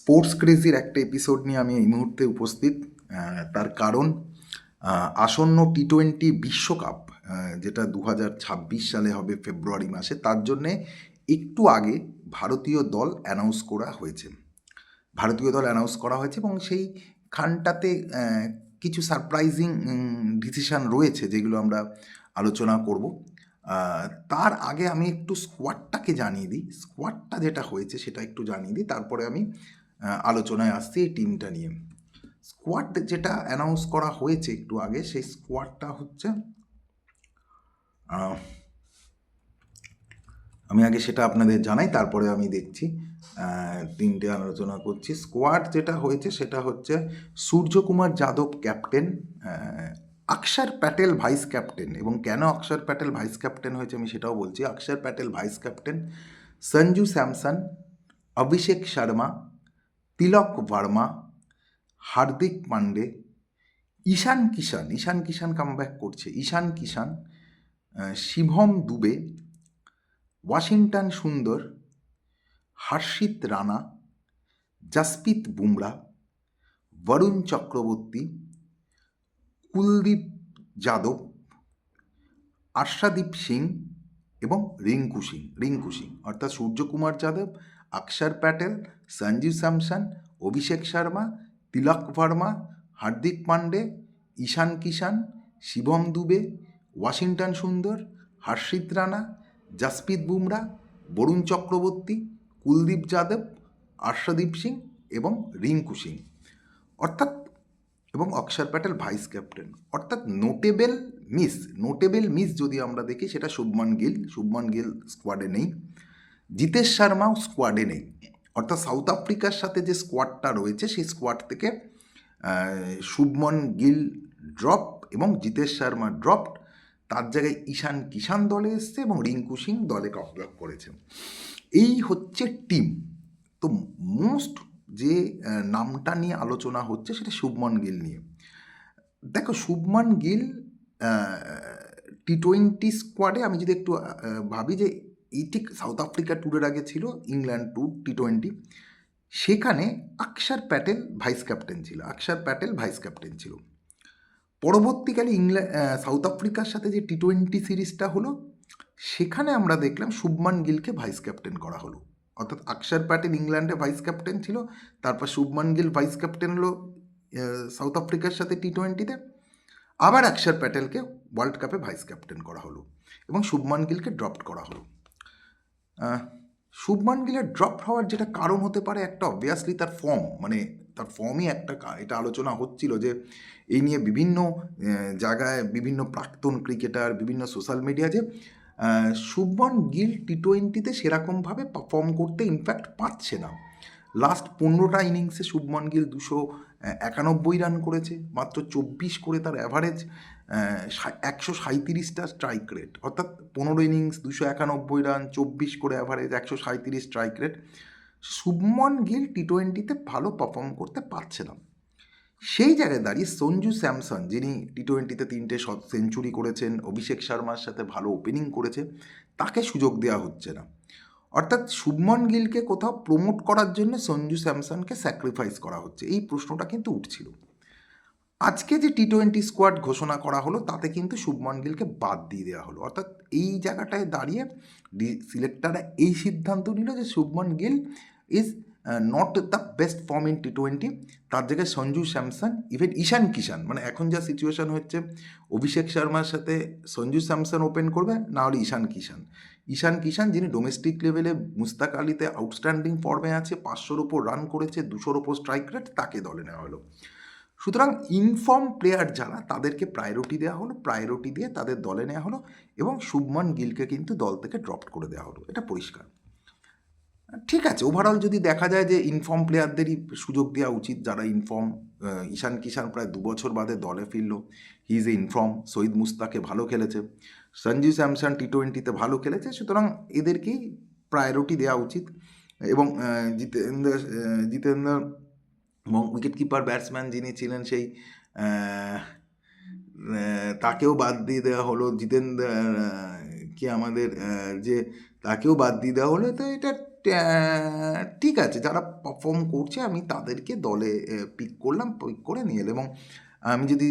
Sports ক্রেজির একটা episode নিয়ে আমি এই মুহূর্তে উপস্থিত। তার কারণ আসন্ন টি-20 বিশ্বকাপ, যেটা 2026 সালে হবে ফেব্রুয়ারি মাসে, তার জন্যে একটু আগে ভারতীয় দল অ্যানাউন্স করা হয়েছে। এবং সেইখানটাতে কিছু সারপ্রাইজিং ডিসিশান রয়েছে, যেগুলো আমরা আলোচনা করব। তার আগে আমি একটু স্কোয়াডটাকে জানিয়ে দিই। স্কোয়াডটা যেটা হয়েছে সেটা একটু জানিয়ে দিই, তারপরে আমি আলোচনায় আসছি এই টিমটা নিয়ে। স্কোয়াড যেটা অ্যানাউন্স করা হয়েছে একটু আগে, সেই স্কোয়াডটা হচ্ছে, আমি আগে সেটা আপনাদের জানাই, তারপরে আমি দেখছি তিনটে আলোচনা করছি। স্কোয়াড যেটা হয়েছে সেটা হচ্ছে সূর্যকুমার যাদব ক্যাপ্টেন, অক্ষর প্যাটেল ভাইস ক্যাপ্টেন। এবং কেন অক্ষর প্যাটেল ভাইস ক্যাপ্টেন হয়েছে আমি সেটাও বলছি। Axar Patel vice captain, Sanju Samson, Abhishek Sharma, Tilak Varma, Hardik Pandya, Ishan Kishan comeback করছে, ঈশান কিষান, শিভম দুবে, ওয়াশিংটন সুন্দর, হর্ষিত রানা, জসপ্রীত বুমরা, বরুণ চক্রবর্তী, কুলদীপ যাদব, আর্শদীপ সিং এবং রিঙ্কু সিং। অর্থাৎ সূর্যকুমার যাদব, অক্ষর প্যাটেল, সঞ্জু স্যামসন, অভিষেক শর্মা, তিলক ভার্মা, হার্দিক পান্ডে, ঈশান কিষান, শিবম দুবে, ওয়াশিংটন সুন্দর, হর্ষিত রানা, জসপ্রীত বুমরা, বরুণ চক্রবর্তী, কুলদীপ যাদব, আর্শদীপ সিং এবং রিঙ্কু সিং, অর্থাৎ, এবং অক্ষর প্যাটেল ভাইস ক্যাপ্টেন। অর্থাৎ নোটেবেল মিস যদি আমরা দেখি, সেটা শুভমান গিল স্কোয়াডে নেই, জিতেশ শর্মাও স্কোয়াডে নেই। অর্থাৎ সাউথ আফ্রিকার সাথে যে স্কোয়াডটা রয়েছে সেই স্কোয়াড থেকে শুভমান গিল ড্রপ এবং জিতেশ শর্মা ড্রপড। তার জায়গায় ঈশান কিষান দলে এসছে এবং রিঙ্কু সিং দলে কামব্যাক করেছে। এই হচ্ছে টিম। তো মোস্ট যে নামটা নিয়ে আলোচনা হচ্ছে সেটা শুভমান গিল নিয়ে। দেখো, শুভমান গিল টি-20 স্কোয়াডে, আমি যদি একটু ভাবি যে এই ঠিক সাউথ আফ্রিকা ট্যুরের আগে ছিল ইংল্যান্ড ট্যুর টি-20, সেখানে অক্ষর প্যাটেল ভাইস ক্যাপ্টেন ছিল। পরবর্তীকালে সাউথ আফ্রিকার সাথে যে টি-20 সিরিজটা হলো, সেখানে আমরা দেখলাম শুভমান গিলকে ভাইস ক্যাপ্টেন করা হলো। অর্থাৎ অক্ষর প্যাটেল ইংল্যান্ডে ভাইস ক্যাপ্টেন ছিল, তারপর শুভমান গিল ভাইস ক্যাপ্টেন হলো সাউথ আফ্রিকার সাথে টি-20-তে। আবার অক্ষর প্যাটেলকে ওয়ার্ল্ড কাপে ভাইস ক্যাপ্টেন করা হলো এবং শুভমান গিলকে ড্রপ করা হলো। শুভমান গিলের ড্রপ হওয়ার যেটা কারণ হতে পারে, একটা অবভিয়াসলি তার ফর্মই একটা, এটা আলোচনা হচ্ছিল যে এই নিয়ে বিভিন্ন জায়গায় বিভিন্ন প্রাক্তন ক্রিকেটার, বিভিন্ন সোশ্যাল মিডিয়া, যে শুভমান গিল টি-20-তে সেরকমভাবে পারফর্ম করতে ইনফ্যাক্ট পারছে না। লাস্ট 15টা ইনিংসে শুভমান গিল 291 রান করেছে, মাত্র 24 করে তার অ্যাভারেজ, 137টা স্ট্রাইক রেট। অর্থাৎ 15 ইনিংস 291 রান, 24 করে average, 137 strike rate. Shubman Gill টি-20-তে ভালো পারফর্ম করতে পারছে না। সেই জায়গায় দাঁড়িয়ে সঞ্জু স্যামসন, যিনি টি-20-তে 3টে সেঞ্চুরি করেছেন, অভিষেক শর্মার সাথে ভালো ওপেনিং করেছে, তাকে সুযোগ দেওয়া হচ্ছে না। অর্থাৎ শুভমান গিলকে কোথাও প্রমোট করার জন্য সঞ্জু স্যামসনকে স্যাক্রিফাইস করা হচ্ছে, এই প্রশ্নটা কিন্তু উঠছিল। আজকে যে টি-20 স্কোয়াড ঘোষণা করা হলো, তাতে কিন্তু শুভমান গিলকে বাদ দিয়ে দেওয়া হলো। অর্থাৎ এই জায়গাটায় দাঁড়িয়ে সিলেক্টররা এই সিদ্ধান্ত নিল যে Shubman Gill is not the best form in টি-20। তার জায়গায় সঞ্জু স্যামসন, ইভেন ঈশান কিষান, মানে এখন যা সিচুয়েশন হচ্ছে, অভিষেক শর্মার সাথে সঞ্জু স্যামসন ওপেন করবে, না হলে ঈশান কিষান, যিনি ডোমেস্টিক লেভেলে মুস্তাক আলিতে আউটস্ট্যান্ডিং ফর্মে আছে, 500-র ওপর রান করেছে, 200-র ওপর স্ট্রাইক রেট, তাকে দলে নেওয়া হলো। সুতরাং ইনফর্ম প্লেয়ার যারা, তাদেরকে প্রায়োরিটি দেওয়া হলো, প্রায়োরিটি দিয়ে তাদের দলে নেওয়া হলো এবং শুভমান গিলকে কিন্তু দল থেকে ড্রপ করে দেওয়া হলো। এটা পরিষ্কার। ঠিক আছে, ওভারঅল যদি দেখা যায় যে ইনফর্ম প্লেয়ারদেরই সুযোগ দেওয়া উচিত, যারা ইনফর্ম। ঈশান কিষান প্রায় 2 বছর বাদে দলে ফিরল, হি ইজ এ ইনফর্ম। শহীদ মুস্তাকে ভালো খেলেছে, সঞ্জু স্যামসন টি-20-তে ভালো খেলেছে, সুতরাং এদেরকেই প্রায়োরিটি দেওয়া উচিত। এবং জিতেন্দ্র এবং উইকেট কিপার ব্যাটসম্যান যিনি ছিলেন, সেই তাকেও বাদ দিয়ে দেওয়া হলো। জিতেন্দ্র কি আমাদের যে তাকেও বাদ দিয়ে দেওয়া হলো, তো এটা ঠিক আছে, যারা পারফর্ম করছে আমি তাদেরকে দলে পিক করে নিয়ে এলাম। এবং আমি যদি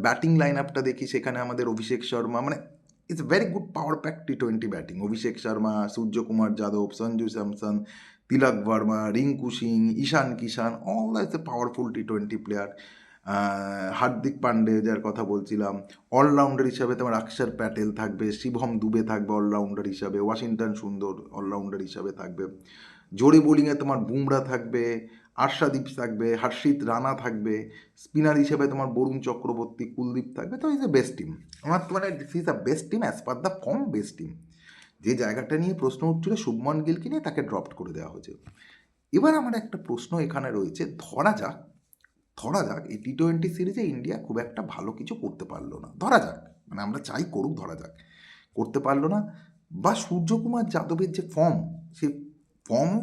ব্যাটিং লাইন আপটা দেখি, সেখানে আমাদের অভিষেক শর্মা, মানে it's a very good power pack টি-20 batting. Abhishek Sharma, Suryakumar Yadav, Sanju Samson, Tilak Varma, Rinku Singh, Ishan Kishan, all that's a powerful টি-20 প্লেয়ার। হার্দিক পান্ডে যার কথা বলছিলাম, অলরাউন্ডার হিসাবে তোমার অক্ষর প্যাটেল থাকবে, শিবম দুবে থাকবে অলরাউন্ডার হিসাবে, ওয়াশিংটন সুন্দর অলরাউন্ডার হিসাবে থাকবে, জোরে বোলিংয়ে তোমার বুমরা থাকবে, আর্শাদীপ থাকবে, হর্ষিত রানা থাকবে, স্পিনার হিসেবে তোমার বরুণ চক্রবর্তী, কুলদীপ থাকবে। তো ইজ এ বেস্ট টিম। আমার তো মানে this is the best team as per the form, best team. যে জায়গাটা নিয়ে প্রশ্ন উঠছিল শুভমন গিলকে নিয়ে, তাকে ড্রপ করে দেওয়া হয়েছে। এবার আমার একটা প্রশ্ন এখানে রয়েছে, ধরা যাক এই টি-20 সিরিজে ইন্ডিয়া খুব একটা ভালো কিছু করতে পারলো না, ধরা যাক, মানে আমরা চাই করুক, ধরা যাক করতে পারলো না, বা সূর্যকুমার যাদবের যে ফর্ম, সেই ফর্ম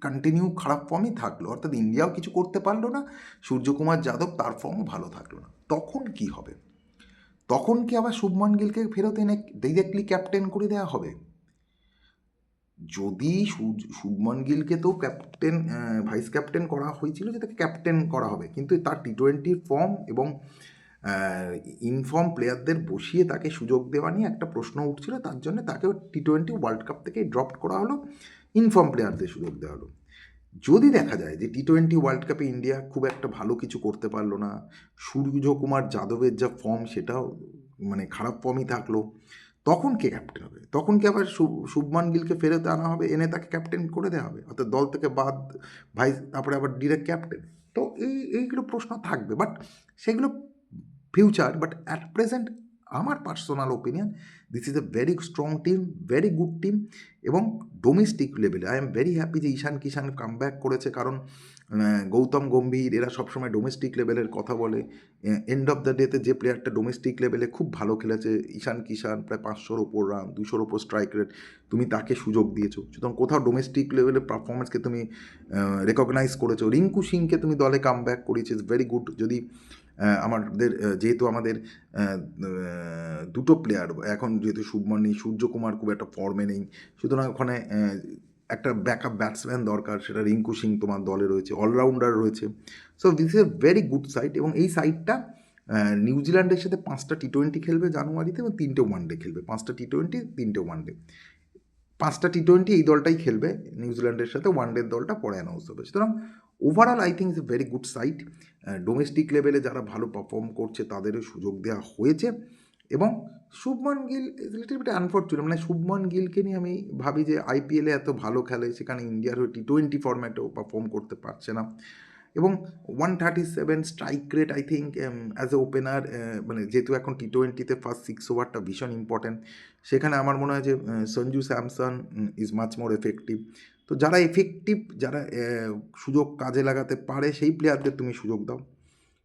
কন্টিনিউ খারাপ ফর্মই থাকলো, অর্থাৎ ইন্ডিয়াও কিছু করতে পারলো না, সূর্যকুমার যাদব তার ফর্মও ভালো থাকলো না, তখন কি হবে? তখন কি আবার শুভমন গিলকে ফেরত এনে ডিরেক্টলি ক্যাপ্টেন করে দেওয়া হবে? যদি শুভমন গিলকে তো ক্যাপ্টেন, ভাইস ক্যাপ্টেন করা হয়েছিল, যে তাকে ক্যাপ্টেন করা হবে, কিন্তু তার টি-20 ফর্ম এবং ইনফর্ম প্লেয়ারদের বসিয়ে তাকে সুযোগ দেওয়া নিয়ে একটা প্রশ্ন উঠছিল, তার জন্য তাকে টি-20 ওয়ার্ল্ড কাপ থেকে ড্রপ করা হলো, ইনফর্ম প্লেয়ারদের সুযোগ দেওয়া হলো। যদি দেখা যায় যে টি-20 ওয়ার্ল্ড কাপে ইন্ডিয়া খুব একটা ভালো কিছু করতে পারলো না, সূর্যকুমার যাদবের যা ফর্ম সেটাও মানে খারাপ ফর্মই থাকলো, তখন কে ক্যাপ্টেন হবে? তখন কি আবার শুভমান গিলকে ফেরত আনা হবে, এনে তাকে ক্যাপ্টেন করে দেওয়া হবে, অর্থাৎ দল থেকে বাদ, তারপরে আবার ডিরেক্ট ক্যাপ্টেন? তো এইগুলো প্রশ্ন থাকবে, বাট সেগুলো ফিউচার। বাট অ্যাট প্রেজেন্ট আমার personal opinion, this is a very strong team, very good team. এবং ডোমেস্টিক লেভেলে আই এম ভেরি হ্যাপি যে ঈশান কিষান কামব্যাক করেছে, কারণ গৌতম গম্ভীর এরা সবসময় ডোমেস্টিক লেভেলের কথা বলে। এন্ড অফ দ্য ডেতে যে প্লেয়ারটা ডোমেস্টিক লেভেলে খুব ভালো খেলেছে, ঈশান কিষান, প্রায় 500-র ওপর রান, 200-র ওপর স্ট্রাইক রেট, তুমি তাকে সুযোগ দিয়েছো, সুতরাং কোথাও ডোমেস্টিক লেভেলের পারফরমেন্সকে তুমি রেকগনাইজ করেছো। রিঙ্কু সিংকে তুমি দলে কামব্যাক করিয়েছো, ভেরি গুড। যদি আমাদের যেহেতু আমাদের দুটো প্লেয়ার এখন, যেহেতু শুভমন নেই, সূর্যকুমার খুব একটা ফর্মে নেই, সুতরাং ওখানে একটা ব্যাকআপ ব্যাটসম্যান দরকার, সেটা রিঙ্কু সিং তোমার দলে রয়েছে, অলরাউন্ডার রয়েছে। So this is a very good side. এবং এই সাইডটা নিউজিল্যান্ডের সাথে 5টা টি-20 খেলবে জানুয়ারিতে, এবং 3টে ওয়ানডে খেলবে। 5টা টি-20, 3টে ওয়ানডে, 5টা টি-20 এই দলটাই খেলবে নিউজিল্যান্ডের সাথে, ওয়ানডের দলটা পরে অ্যানাউন্স হবে। সুতরাং overall I think is a very good side. Domestic লেভেলে যারা ভালো পারফর্ম করছে তাদেরও সুযোগ দেওয়া হয়েছে। এবং Shubman Gill is little bit unfortunate, মানে শুভমন গিলকে নিয়ে আমি ভাবি যে আইপিএলে এত ভালো খেলে, সেখানে ইন্ডিয়ার হয়ে টি-20 ফর্ম্যাটেও পারফর্ম করতে পারছে না। এবং 137 strike rate, I think as a opener, মানে যেহেতু এখন টি-20তে ফার্স্ট 6 ওভারটা ভীষণ ইম্পর্ট্যান্ট, সেখানে আমার মনে হয় যে Sanju Samson is much more effective. তো যারা এফেক্টিভ, যারা সুযোগ কাজে লাগাতে পারে, সেই প্লেয়ারদের তুমি সুযোগ দাও।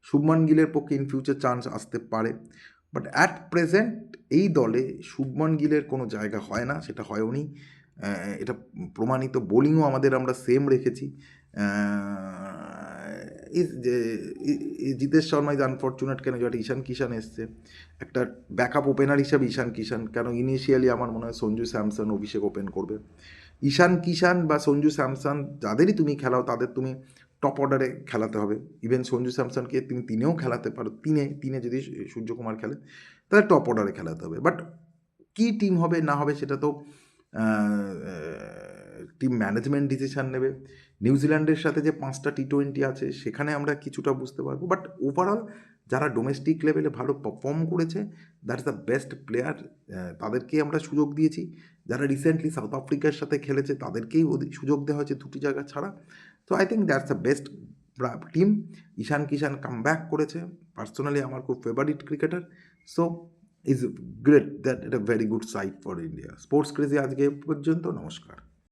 শুভমন গিলের পক্ষে ইন ফিউচার চান্স আসতে পারে, বাট অ্যাট প্রেজেন্ট এই দলে শুভমন গিলের কোনো জায়গা হয় না, সেটা হয়ওনি, এটা প্রমাণিত। বোলিংও আমরা সেম রেখেছি। জিতেশ শর্মা ইজ আনফর্চুনেট, কেন যেটা ঈশান কিষান এসছে একটা ব্যাকআপ ওপেনার হিসাবে। ঈশান কিষান কেন, ইনিশিয়ালি আমার মনে হয় সঞ্জু স্যামসন অভিষেক ওপেন করবে। ঈশান কিষান বা সঞ্জু স্যামসন যাদেরই তুমি খেলাও, তাদের তুমি টপ অর্ডারে খেলাতে হবে। ইভেন সঞ্জু স্যামসনকে তুমি তিনেও খেলাতে পারো, তিনে যদি সূর্যকুমার খেলে, তাহলে টপ অর্ডারে খেলাতে হবে। বাট কী টিম হবে না হবে সেটা তো টিম ম্যানেজমেন্ট ডিসিশান নেবে। নিউজিল্যান্ডের সাথে যে 5টা টি-20 আছে, সেখানে আমরা কিছুটা বুঝতে পারবো। বাট ওভারঅল যারা ডোমেস্টিক লেভেলে ভালো পারফর্ম করেছে, that is the best player, তাদেরকেই আমরা সুযোগ দিয়েছি। যারা রিসেন্টলি সাউথ আফ্রিকার সাথে খেলেছে, তাদেরকেই সুযোগ দেওয়া হয়েছে 2টি জায়গা ছাড়া। তো I think that's the best team. Ishan Kishan comeback করেছে, পার্সোনালি আমার খুব favourite cricketer. So is great that এটা very good side for India. Sports crazy আজকে পর্যন্ত, নমস্কার।